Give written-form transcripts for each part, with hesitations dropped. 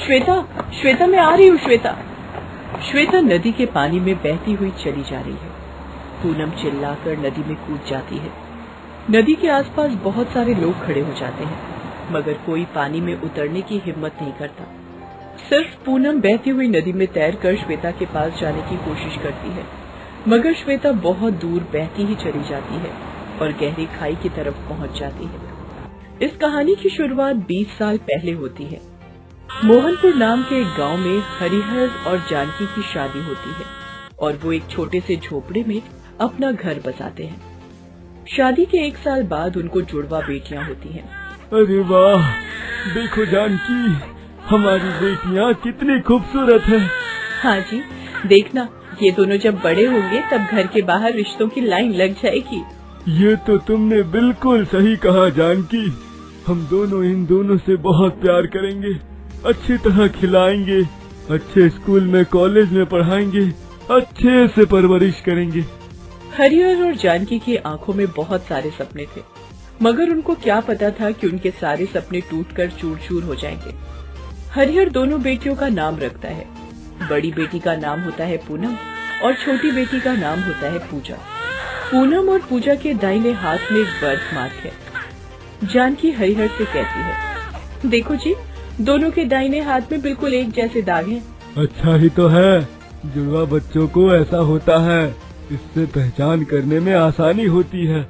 श्वेता, श्वेता मैं आ रही हूँ श्वेता। श्वेता नदी के पानी में बहती हुई चली जा रही है। पूनम चिल्लाकर नदी में कूद जाती है। नदी के आसपास बहुत सारे लोग खड़े हो जाते हैं, मगर कोई पानी में उतरने की हिम्मत नहीं करता। सिर्फ पूनम बहती हुई नदी में तैरकर श्वेता के पास जाने की कोशिश करती है, मगर श्वेता बहुत दूर बहती ही चली जाती है और गहरी खाई की तरफ पहुंच जाती है। इस कहानी की शुरुआत 20 साल पहले होती है। मोहनपुर नाम के एक गांव में हरिहर और जानकी की शादी होती है और वो एक छोटे से झोपड़े में अपना घर बसाते हैं। शादी के 1 साल बाद उनको जुड़वा बेटियां होती हैं। अरे वाह, देखो जानकी, हमारी बेटियां कितनी खूबसूरत है। हाँ जी, देखना ये दोनों जब बड़े होंगे तब घर के बाहर रिश्तों की लाइन लग जाएगी। ये तो तुमने बिल्कुल सही कहा जानकी। हम दोनों इन दोनों से बहुत प्यार करेंगे, अच्छी तरह खिलाएंगे, अच्छे स्कूल में कॉलेज में पढ़ाएंगे, अच्छे से परवरिश करेंगे। हरिहर और जानकी की आंखों में बहुत सारे सपने थे, मगर उनको क्या पता था कि उनके सारे सपने टूटकर चूर-चूर हो जाएंगे। हरिहर दोनों बेटियों का नाम रखता है। बड़ी बेटी का नाम होता है पूनम और छोटी बेटी का नाम होता है पूजा। पूनम और पूजा के दाहिने हाथ में एक बर्थ मार्क है। जानकी हरिहर से कहती है, देखो जी, दोनों के दाहिने हाथ में बिल्कुल एक जैसे दाग हैं। अच्छा ही तो है, जुड़वा बच्चों को ऐसा होता है, इससे पहचान करने में आसानी होती है।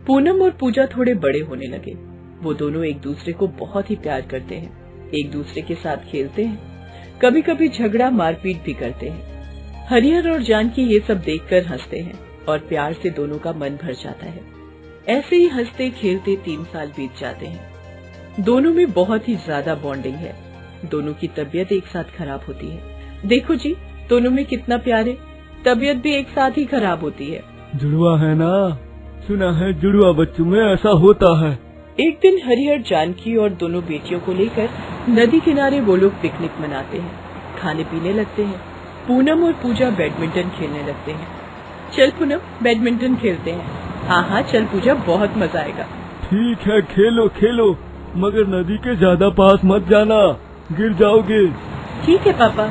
पूनम और पूजा थोड़े बड़े होने लगे। वो दोनों एक दूसरे को बहुत ही प्यार करते हैं, एक दूसरे के साथ खेलते हैं, कभी कभी झगड़ा मारपीट भी करते हैं। हरिहर और जानकी ये सब देखकर हंसते हैं और प्यार से दोनों का मन भर जाता है। ऐसे ही हंसते खेलते 3 साल बीत जाते हैं। दोनों में बहुत ही ज्यादा बॉन्डिंग है। दोनों की तबीयत एक साथ खराब होती है। देखो जी, दोनों में कितना प्यार है, तबीयत भी एक साथ ही खराब होती है। जुड़वा है ना, सुना है जुड़वा बच्चों में ऐसा होता है। एक दिन हरिहर जानकी और दोनों बेटियों को लेकर नदी किनारे वो लोग पिकनिक मनाते हैं, खाने पीने लगते हैं। पूनम और पूजा बैडमिंटन खेलने लगते हैं। चल पूनम, बैडमिंटन खेलते हैं। हाँ हाँ चल पूजा, बहुत मजा आएगा। ठीक है, खेलो खेलो, मगर नदी के ज्यादा पास मत जाना, गिर जाओगे। ठीक है पापा।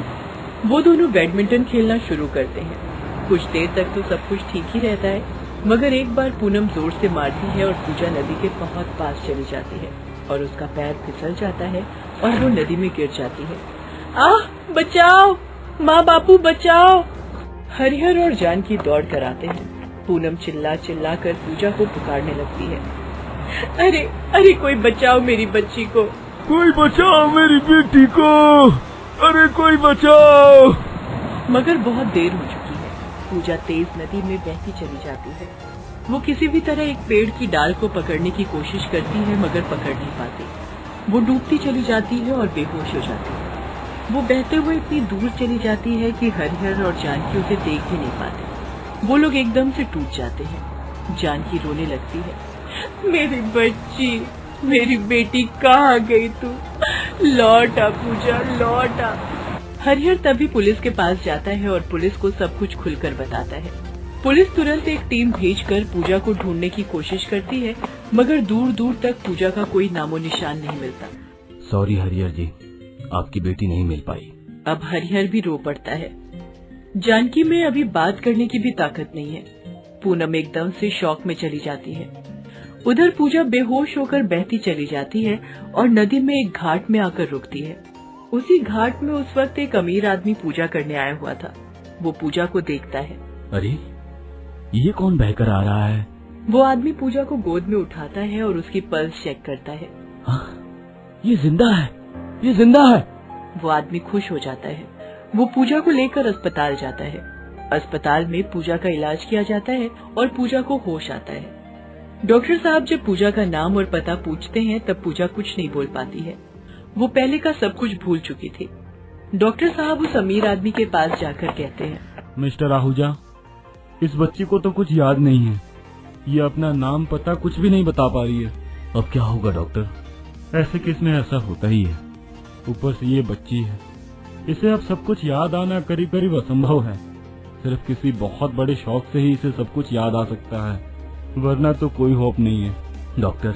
वो दोनों बैडमिंटन खेलना शुरू करते हैं। कुछ देर तक तो सब कुछ ठीक ही रहता है, मगर एक बार पूनम जोर से मारती है और पूजा नदी के बहुत पास चली जाती है और उसका पैर फिसल जाता है और वो नदी में गिर जाती है। आह, बचाओ, माँ बापू बचाओ। हरिहर और जानकी दौड़ कर आते हैं। पूनम चिल्ला चिल्ला कर पूजा को पुकारने लगती है, अरे अरे कोई बचाओ मेरी बच्ची को, कोई बचाओ मेरी बेटी को, अरे कोई बचाओ। मगर बहुत देर हो चुकी है। पूजा तेज नदी में बहती चली जाती है। वो किसी भी तरह एक पेड़ की डाल को पकड़ने की कोशिश करती है, मगर पकड़ नहीं पाती। वो डूबती चली जाती है और बेहोश हो जाती है। वो बहते हुए इतनी दूर चली जाती है कि हरिहर और जानकी उसे देख भी नहीं पाते। वो लोग एकदम से टूट जाते हैं। जानकी रोने लगती है, मेरी बच्ची, मेरी बेटी कहाँ गई तू, लौट आ पूजा, लौट आ। हरिहर तभी पुलिस के पास जाता है और पुलिस को सब कुछ खुलकर बताता है। पुलिस तुरंत एक टीम भेजकर पूजा को ढूंढने की कोशिश करती है, मगर दूर दूर तक पूजा का कोई नामो निशान नहीं मिलता। सॉरी हरिहर जी, आपकी बेटी नहीं मिल पाई। अब हरिहर भी रो पड़ता है। जानकी में अभी बात करने की भी ताकत नहीं है। पूनम एकदम से शॉक में चली जाती है। उधर पूजा बेहोश होकर बहती चली जाती है और नदी में एक घाट में आकर रुकती है। उसी घाट में उस वक्त एक अमीर आदमी पूजा करने आया हुआ था। वो पूजा को देखता है। अरे ये कौन बहकर आ रहा है? वो आदमी पूजा को गोद में उठाता है और उसकी पल्स चेक करता है। ये जिंदा है, ये जिंदा है। वो आदमी खुश हो जाता है। वो पूजा को लेकर अस्पताल जाता है। अस्पताल में पूजा का इलाज किया जाता है और पूजा को होश आता है। डॉक्टर साहब जब पूजा का नाम और पता पूछते हैं तब पूजा कुछ नहीं बोल पाती है। वो पहले का सब कुछ भूल चुकी थी। डॉक्टर साहब उस अमीर आदमी के पास जाकर कहते हैं, मिस्टर आहूजा, इस बच्ची को तो कुछ याद नहीं है, ये अपना नाम पता कुछ भी नहीं बता पा रही है। अब क्या होगा डॉक्टर? ऐसे केस में ऐसा होता ही है, ऊपर से ये बच्ची है, इसे अब सब कुछ याद आना करीब करीब असंभव है। सिर्फ किसी बहुत बड़े शौक से ही इसे सब कुछ याद आ सकता है, वरना तो कोई होप नहीं है। डॉक्टर,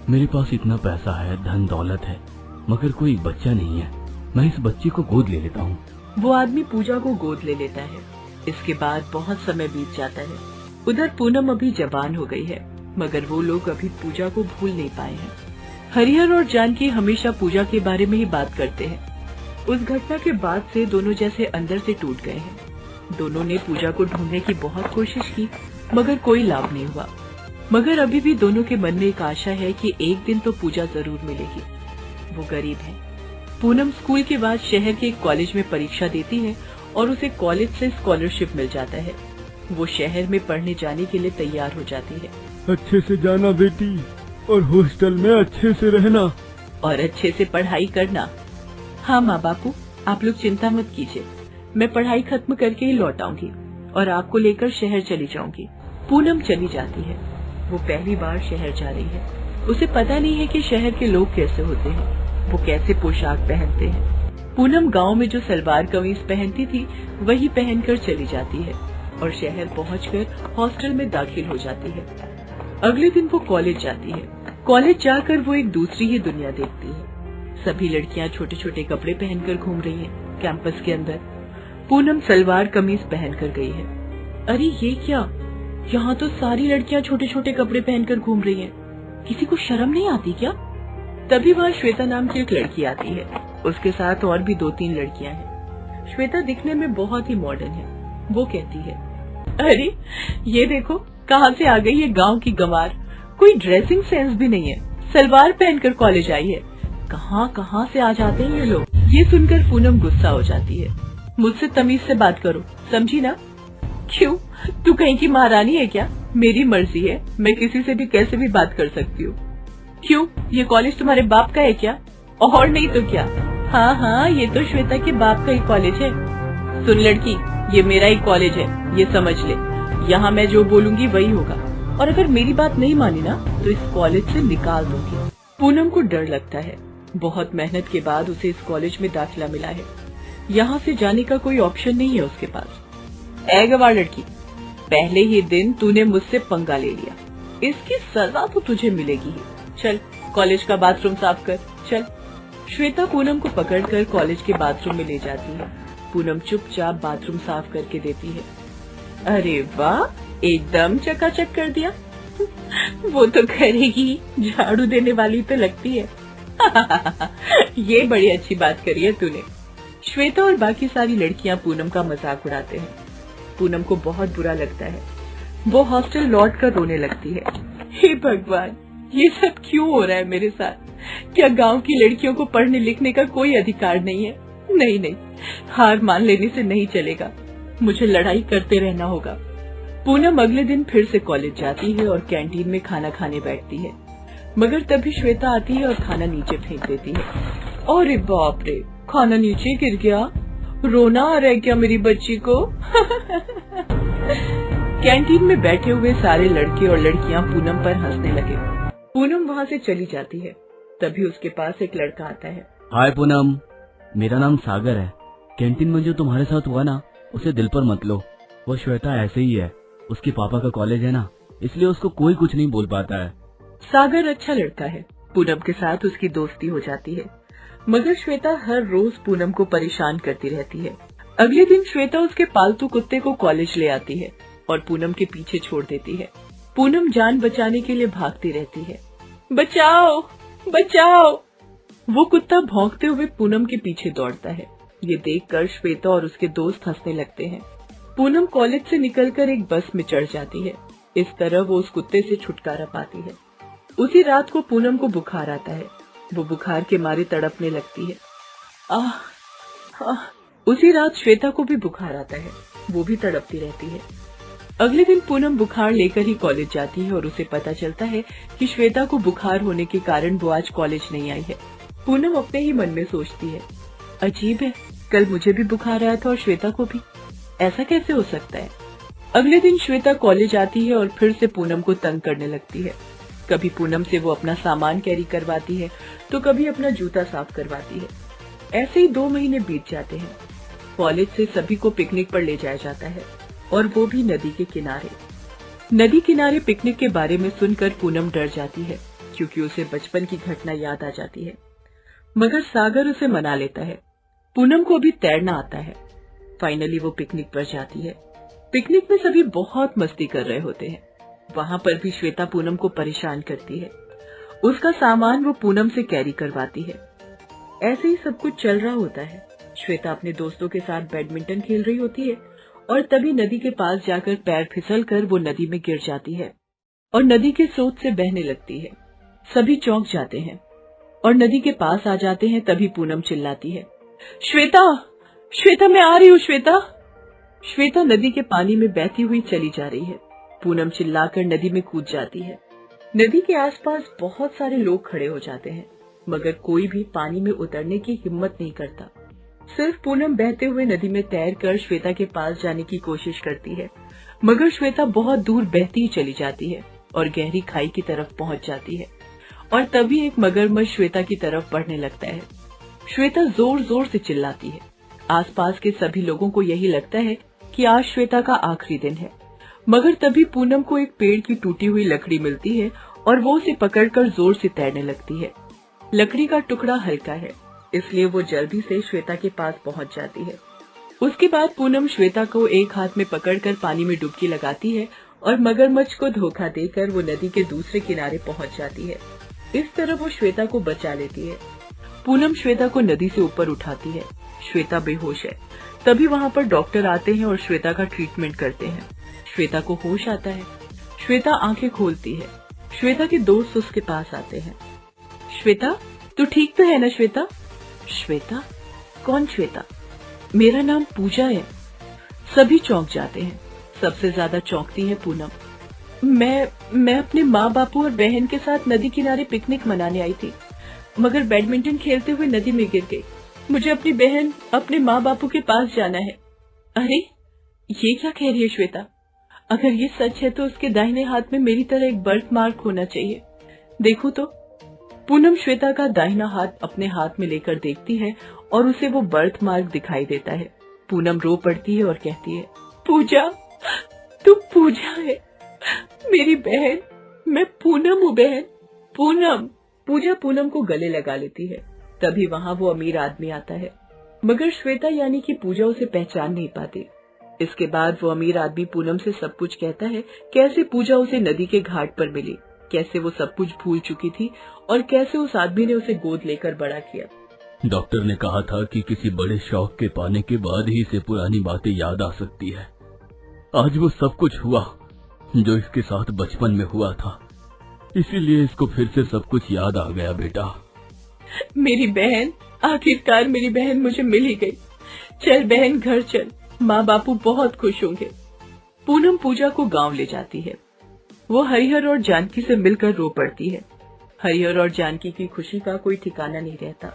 मेरे पास इतना पैसा है, धन दौलत है, मगर कोई बच्चा नहीं है। मैं इस बच्ची को गोद ले लेता हूँ। वो आदमी पूजा को गोद ले लेता है। इसके बाद बहुत समय बीत जाता है। उधर पूनम अभी जवान हो गई है, मगर वो लोग अभी पूजा को भूल नहीं पाए हैं। हरिहर और जानकी हमेशा पूजा के बारे में ही बात करते हैं। उस घटना के बाद से दोनों जैसे अंदर से टूट गए हैं। दोनों ने पूजा को ढूंढने की बहुत कोशिश की, मगर कोई लाभ नहीं हुआ। मगर अभी भी दोनों के मन में एक आशा है कि एक दिन तो पूजा जरूर मिलेगी। वो गरीब है। पूनम स्कूल के बाद शहर के एक कॉलेज में परीक्षा देती है और उसे कॉलेज से स्कॉलरशिप मिल जाता है। वो शहर में पढ़ने जाने के लिए तैयार हो जाती है। अच्छे से जाना बेटी, और हॉस्टल में अच्छे से रहना और अच्छे से पढ़ाई करना। हाँ माँ बापू, आप लोग चिंता मत कीजिए, मैं पढ़ाई खत्म करके ही लौट आऊंगी और आपको लेकर शहर चली जाऊंगी। पूनम चली जाती है। वो पहली बार शहर जा रही है। उसे पता नहीं है कि शहर के लोग कैसे होते हैं, वो कैसे पोशाक पहनते हैं। पूनम गांव में जो सलवार कमीज पहनती थी वही पहनकर चली जाती है और शहर पहुंचकर हॉस्टल में दाखिल हो जाती है। अगले दिन वो कॉलेज जाती है। कॉलेज जाकर वो एक दूसरी ही दुनिया देखती है। सभी लड़कियां छोटे छोटे कपड़े पहनकर घूम रही हैं कैंपस के अंदर। पूनम सलवार कमीज पहनकर गई है। अरे ये क्या, यहाँ तो सारी लड़कियां छोटे छोटे कपड़े पहनकर घूम रही हैं। किसी को शर्म नहीं आती क्या? तभी वहाँ श्वेता नाम की एक लड़की आती है। उसके साथ और भी 2-3 लड़कियां हैं। श्वेता दिखने में बहुत ही मॉडर्न है। वो कहती है, अरे ये देखो कहाँ से आ गई ये गांव की गंवार। कोई ड्रेसिंग सेंस भी नहीं है, सलवार पहनकर कॉलेज आई है। कहाँ से आ जाते हैं ये लोग। ये सुनकर पूनम गुस्सा हो जाती है। मुझसे तमीज से बात करो, समझी ना? क्यों, तू कहीं की महारानी है क्या? मेरी मर्जी है, मैं किसी से भी कैसे भी बात कर सकती हूँ। क्यों, ये कॉलेज तुम्हारे बाप का है क्या? और नहीं तो क्या। हाँ, ये तो श्वेता के बाप का ही कॉलेज है। सुन लड़की, ये मेरा ही कॉलेज है, ये समझ ले। यहाँ मैं जो बोलूंगी वही होगा, और अगर मेरी बात नहीं मानी ना तो इस कॉलेज से निकाल दूंगी। पूनम को डर लगता है। बहुत मेहनत के बाद उसे इस कॉलेज में दाखिला मिला है। यहाँ से जाने का कोई ऑप्शन नहीं है उसके पास। ऐ गवार लड़की, पहले ही दिन तूने मुझसे पंगा ले लिया, इसकी सजा तो तुझे मिलेगी ही। चल कॉलेज का बाथरूम साफ कर, चल। श्वेता पूनम को पकड़कर कॉलेज के बाथरूम में ले जाती है। पूनम चुपचाप बाथरूम साफ करके देती है। अरे वाह, एकदम चकाचक कर दिया। वो तो करेगी, झाड़ू देने वाली तो लगती है। ये बड़ी अच्छी बात करी है तूने। श्वेता और बाकी सारी लड़कियां पूनम का मजाक उड़ाते हैं। पूनम को बहुत बुरा लगता है। वो हॉस्टल लौट कर रोने लगती है। हे भगवान, ये सब क्यों हो रहा है मेरे साथ? क्या गांव की लड़कियों को पढ़ने लिखने का कोई अधिकार नहीं है? नहीं, हार मान लेने से नहीं चलेगा, मुझे लड़ाई करते रहना होगा। पूनम अगले दिन फिर से कॉलेज जाती है और कैंटीन में खाना खाने बैठती है, मगर तभी श्वेता आती है और खाना नीचे फेंक देती है। अरे बाप रे, खाना नीचे गिर गया। रोना आ रहा है क्या मेरी बच्ची को? कैंटीन में बैठे हुए सारे लड़के और लड़कियां पूनम पर हंसने लगे। पूनम वहाँ से चली जाती है। तभी उसके पास एक लड़का आता है। हाय पूनम, मेरा नाम सागर है। कैंटीन में जो तुम्हारे साथ हुआ ना, उसे दिल पर मत लो। वो श्वेता ऐसे ही है, उसके पापा का कॉलेज है ना, इसलिए उसको कोई कुछ नहीं बोल पाता है। सागर अच्छा लड़का है। पूनम के साथ उसकी दोस्ती हो जाती है, मगर श्वेता हर रोज पूनम को परेशान करती रहती है। अगले दिन श्वेता उसके पालतू कुत्ते को कॉलेज ले आती है और पूनम के पीछे छोड़ देती है। पूनम जान बचाने के लिए भागती रहती है। बचाओ, बचाओ। वो कुत्ता भौंकते हुए पूनम के पीछे दौड़ता है। ये देखकर श्वेता और उसके दोस्त हंसने लगते हैं। पूनम कॉलेज से निकलकर एक बस में चढ़ जाती है। इस तरह वो उस कुत्ते से छुटकारा पाती है। उसी रात को पूनम को बुखार आता है। वो बुखार के मारे तड़पने लगती है। उसी रात श्वेता को भी बुखार आता है। वो भी तड़पती रहती है। अगले दिन पूनम बुखार लेकर ही कॉलेज जाती है और उसे पता चलता है कि श्वेता को बुखार होने के कारण वो आज कॉलेज नहीं आई है। पूनम अपने ही मन में सोचती है, अजीब है, कल मुझे भी बुखार आया था और श्वेता को भी, ऐसा कैसे हो सकता है? अगले दिन श्वेता कॉलेज आती है और फिर से पूनम को तंग करने लगती है। कभी पूनम से वो अपना सामान कैरी करवाती है तो कभी अपना जूता साफ करवाती है। ऐसे ही 2 महीने बीत जाते हैं। कॉलेज से सभी को पिकनिक पर ले जाया जाता है और वो भी नदी के किनारे। नदी किनारे पिकनिक के बारे में सुनकर पूनम डर जाती है, क्योंकि उसे बचपन की घटना याद आ जाती है। मगर सागर उसे मना लेता है। पूनम को अभी तैरना आता है। फाइनली वो पिकनिक पर जाती है। पिकनिक में सभी बहुत मस्ती कर रहे होते हैं। वहाँ पर भी श्वेता पूनम को परेशान करती है। उसका सामान वो पूनम से कैरी करवाती है। ऐसे ही सब कुछ चल रहा होता है। श्वेता अपने दोस्तों के साथ बैडमिंटन खेल रही होती है और तभी नदी के पास जाकर पैर फिसल कर वो नदी में गिर जाती है और नदी के स्रोत से बहने लगती है। सभी चौंक जाते हैं और नदी के पास आ जाते हैं। तभी पूनम चिल्लाती है, श्वेता, श्वेता, मैं आ रही हूँ श्वेता। श्वेता नदी के पानी में बहती हुई चली जा रही है। पूनम चिल्लाकर नदी में कूद जाती है। नदी के आसपास बहुत सारे लोग खड़े हो जाते हैं, मगर कोई भी पानी में उतरने की हिम्मत नहीं करता। सिर्फ पूनम बहते हुए नदी में तैरकर श्वेता के पास जाने की कोशिश करती है, मगर श्वेता बहुत दूर बहती ही चली जाती है और गहरी खाई की तरफ पहुंच जाती है। और तभी एक मगरमच्छ श्वेता की तरफ बढ़ने लगता है। श्वेता जोर जोर से चिल्लाती है। आसपास के सभी लोगों को यही लगता है कि आज श्वेता का आखिरी दिन है, मगर तभी पूनम को एक पेड़ की टूटी हुई लकड़ी मिलती है और वो उसे पकड़कर जोर से तैरने लगती है। लकड़ी का टुकड़ा हल्का है, इसलिए वो जल्दी से श्वेता के पास पहुंच जाती है। उसके बाद पूनम श्वेता को एक हाथ में पकड़कर पानी में डुबकी लगाती है और मगरमच्छ को धोखा देकर वो नदी के दूसरे किनारे पहुंच जाती है। इस तरह वो श्वेता को बचा लेती है। पूनम श्वेता को नदी से ऊपर उठाती है। श्वेता बेहोश है। तभी वहाँ पर डॉक्टर आते हैं और श्वेता का ट्रीटमेंट करते हैं। श्वेता को होश आता है। श्वेता आंखें खोलती है। श्वेता के दोस्त उसके पास आते हैं। श्वेता, तू ठीक तो है ना श्वेता? श्वेता? कौन श्वेता? मेरा नाम पूजा है। सभी चौंक जाते हैं। सबसे ज्यादा चौंकती है पूनम। मैं अपने माँ बापू और बहन के साथ नदी किनारे पिकनिक मनाने आई थी, मगर बैडमिंटन खेलते हुए नदी में गिर गई। मुझे अपनी बहन, अपने माँ बापू के पास जाना है। अरे, ये क्या कह रही है श्वेता? अगर ये सच है तो उसके दाहिने हाथ में मेरी तरह एक बर्थ मार्क होना चाहिए। देखो तो। पूनम श्वेता का दाहिना हाथ अपने हाथ में लेकर देखती है और उसे वो बर्थ मार्क दिखाई देता है। पूनम रो पड़ती है और कहती है, पूजा, तू पूजा है, मेरी बहन। मैं पूनम हूँ बहन, पूनम। पूजा पूनम को गले लगा लेती है। तभी वहाँ वो अमीर आदमी आता है, मगर श्वेता यानी कि पूजा उसे पहचान नहीं पाती। इसके बाद वो अमीर आदमी पूनम से सब कुछ कहता है, कैसे पूजा उसे नदी के घाट पर मिली, कैसे वो सब कुछ भूल चुकी थी और कैसे उस आदमी ने उसे गोद लेकर बड़ा किया। डॉक्टर ने कहा था कि किसी बड़े शौक के पाने के बाद ही इसे पुरानी बातें याद आ सकती है। आज वो सब कुछ हुआ जो इसके साथ बचपन में हुआ था, इसीलिए इसको फिर से सब कुछ याद आ गया। बेटा, मेरी बहन, आखिरकार मेरी बहन मुझे मिल ही गई। चल बहन, घर चल, माँ बापू बहुत खुश होंगे। पूनम पूजा को गांव ले जाती है। वो हरिहर और जानकी से मिलकर रो पड़ती है। हरिहर और जानकी की खुशी का कोई ठिकाना नहीं रहता।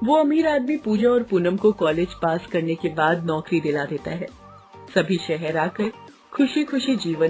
वो अमीर आदमी पूजा और पूनम को कॉलेज पास करने के बाद नौकरी दिला देता है। सभी शहर आकर खुशी खुशी जीवन